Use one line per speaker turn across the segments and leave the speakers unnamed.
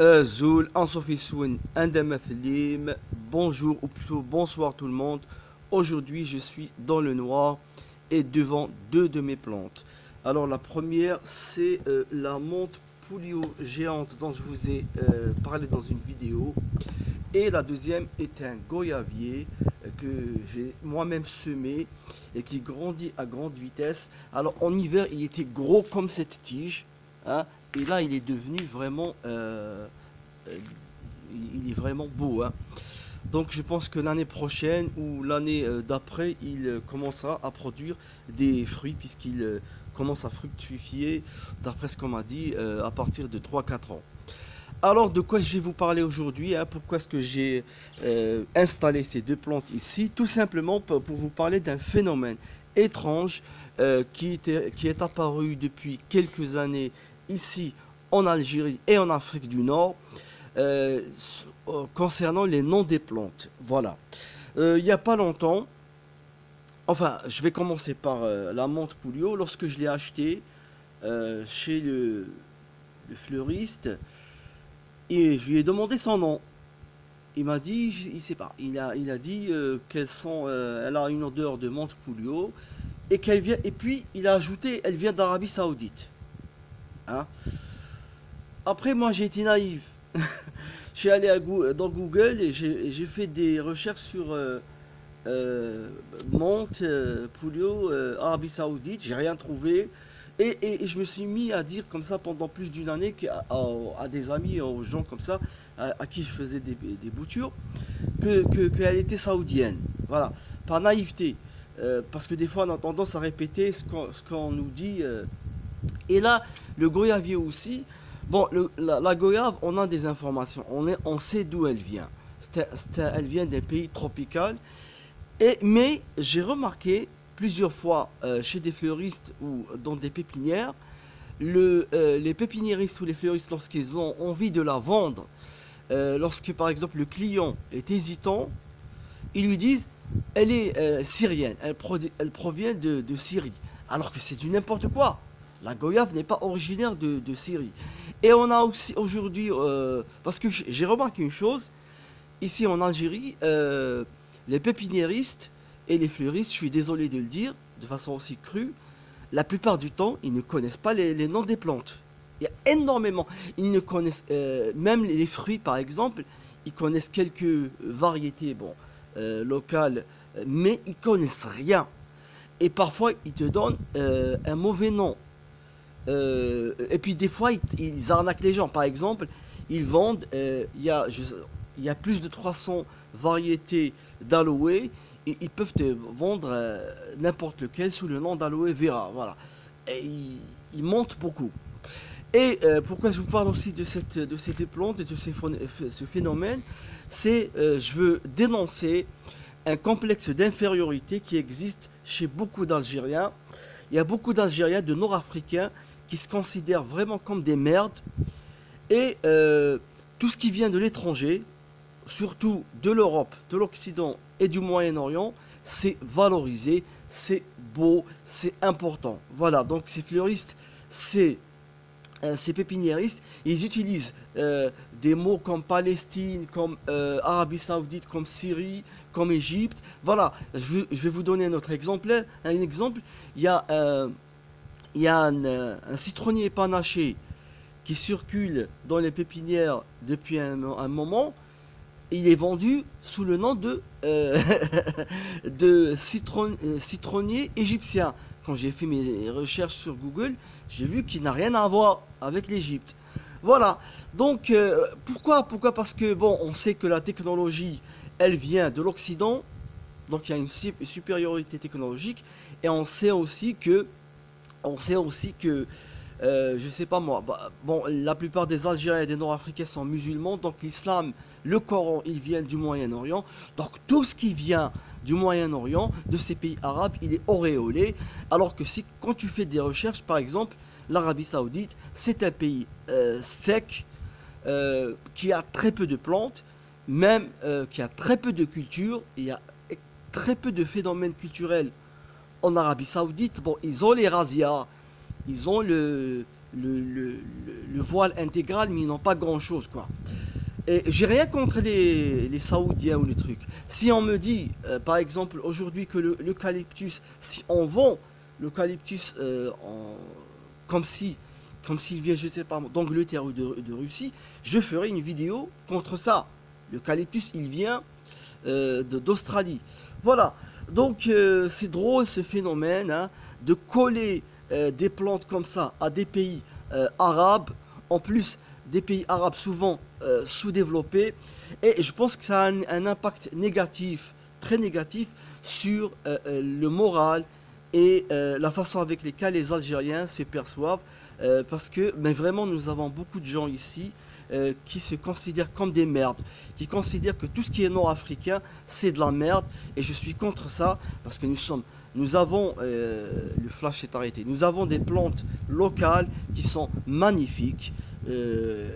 Zoul, Ansofissoun, Indamathlim, bonjour ou plutôt bonsoir tout le monde. Aujourd'hui, je suis dans le noir et devant deux de mes plantes. Alors, la première, c'est la menthe Poulio géante dont je vous ai parlé dans une vidéo. Et la deuxième est un goyavier que j'ai moi-même semé et qui grandit à grande vitesse. Alors, en hiver, il était gros comme cette tige, hein, et là, il est devenu vraiment euh, il est vraiment beau, hein. Donc je pense que l'année prochaine ou l'année d'après, il commencera à produire des fruits puisqu'il commence à fructifier, d'après ce qu'on m'a dit, à partir de 3 4 ans. Alors de quoi je vais vous parler aujourd'hui, hein, pourquoi est-ce que j'ai installé ces deux plantes ici? Tout simplement pour vous parler d'un phénomène étrange qui est apparu depuis quelques années ici en Algérie et en Afrique du Nord euh, concernant les noms des plantes. Voilà. Il n'y a pas longtemps, enfin, je vais commencer par la menthe Poulio. Lorsque je l'ai acheté chez le fleuriste, et je lui ai demandé son nom. Il m'a dit, il sait pas. Il a dit elle a une odeur de menthe Poulio et qu'elle vient. Et puis il a ajouté, elle vient d'Arabie Saoudite. Hein. Après, moi, j'ai été naïf. Je suis allé dans Google et j'ai fait des recherches sur euh, Monte, Poulio, Arabie Saoudite, j'ai rien trouvé. Et je me suis mis à dire comme ça pendant plus d'une année à des amis, aux gens comme ça, à qui je faisais des boutures, qu'elle était saoudienne. Voilà, par naïveté. Parce que des fois on a tendance à répéter ce qu'on nous dit. Et là, le goyavier aussi. Bon, la goyave, on a des informations. On sait d'où elle vient. Elle vient d'un pays tropical. Mais j'ai remarqué plusieurs fois chez des fleuristes ou dans des pépinières, les pépiniéristes ou les fleuristes, lorsqu'ils ont envie de la vendre, lorsque par exemple le client est hésitant, ils lui disent elle est syrienne, elle provient de Syrie. Alors que c'est du n'importe quoi. La goyave n'est pas originaire de Syrie. Et on a aussi aujourd'hui, parce que j'ai remarqué une chose, ici en Algérie, les pépiniéristes et les fleuristes, je suis désolé de le dire, de façon aussi crue, la plupart du temps, ils ne connaissent pas les noms des plantes. Il y a énormément. Ils ne connaissent même les fruits, par exemple, ils connaissent quelques variétés, bon, locales, mais ils connaissent rien. Et parfois, ils te donnent un mauvais nom. Et puis des fois, ils arnaquent les gens. Par exemple, ils vendent, il y a plus de 300 variétés d'aloe et ils peuvent te vendre n'importe lequel sous le nom d'aloe vera. Voilà. Et ils montent beaucoup. Et pourquoi je vous parle aussi de ces deux plantes et de ce phénomène, c'est je veux dénoncer un complexe d'infériorité qui existe chez beaucoup d'Algériens. Il y a beaucoup d'Algériens, de Nord-Africains, qui se considèrent vraiment comme des merdes. Et tout ce qui vient de l'étranger, surtout de l'Europe, de l'Occident et du Moyen-Orient, c'est valorisé, c'est beau, c'est important. Voilà, donc ces fleuristes, ces pépiniéristes, ils utilisent des mots comme Palestine, comme Arabie Saoudite, comme Syrie, comme Égypte. Voilà, je vais vous donner un autre exemple. Un exemple, il y a, euh, il y a un citronnier panaché qui circule dans les pépinières depuis un moment. Il est vendu sous le nom de citronnier égyptien. Quand j'ai fait mes recherches sur Google, j'ai vu qu'il n'a rien à voir avec l'Égypte. Voilà. Donc, pourquoi? Parce que, bon, on sait que la technologie, elle vient de l'Occident. Donc, il y a une supériorité technologique. Et on sait aussi que je sais pas moi, bon, la plupart des Algériens et des Nord-Africains sont musulmans, donc l'islam, le Coran, il vient du Moyen-Orient. Donc tout ce qui vient du Moyen-Orient, de ces pays arabes, il est auréolé. Alors que si, quand tu fais des recherches, par exemple, l'Arabie Saoudite, c'est un pays sec, qui a très peu de plantes, même qui a très peu de culture, il y a très peu de phénomènes culturels en Arabie Saoudite. Bon, ils ont les razzias, ils ont le voile intégral, mais ils n'ont pas grand-chose, quoi. Et j'ai rien contre les Saoudiens ou les trucs. Si on me dit, par exemple, aujourd'hui que l'eucalyptus, si on vend l'eucalyptus comme si, comme s'il vient, je sais pas, d'Angleterre ou de Russie, je ferai une vidéo contre ça. L'eucalyptus, il vient d'Australie. Voilà. Donc, c'est drôle ce phénomène, hein, de coller des plantes comme ça à des pays arabes. En plus, des pays arabes souvent sous-développés. Et je pense que ça a un impact négatif, très négatif, sur le moral et la façon avec laquelle les Algériens se perçoivent. Parce que, mais vraiment, nous avons beaucoup de gens ici qui se considèrent comme des merdes, qui considèrent que tout ce qui est nord-africain, c'est de la merde. Et je suis contre ça, parce que nous avons, le flash est arrêté, nous avons des plantes locales qui sont magnifiques. Je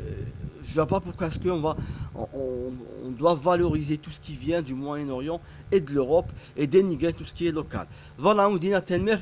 ne vois pas pourquoi est-ce qu'on on doit valoriser tout ce qui vient du Moyen-Orient et de l'Europe et dénigrer tout ce qui est local. Voilà, on dit à Tenmer,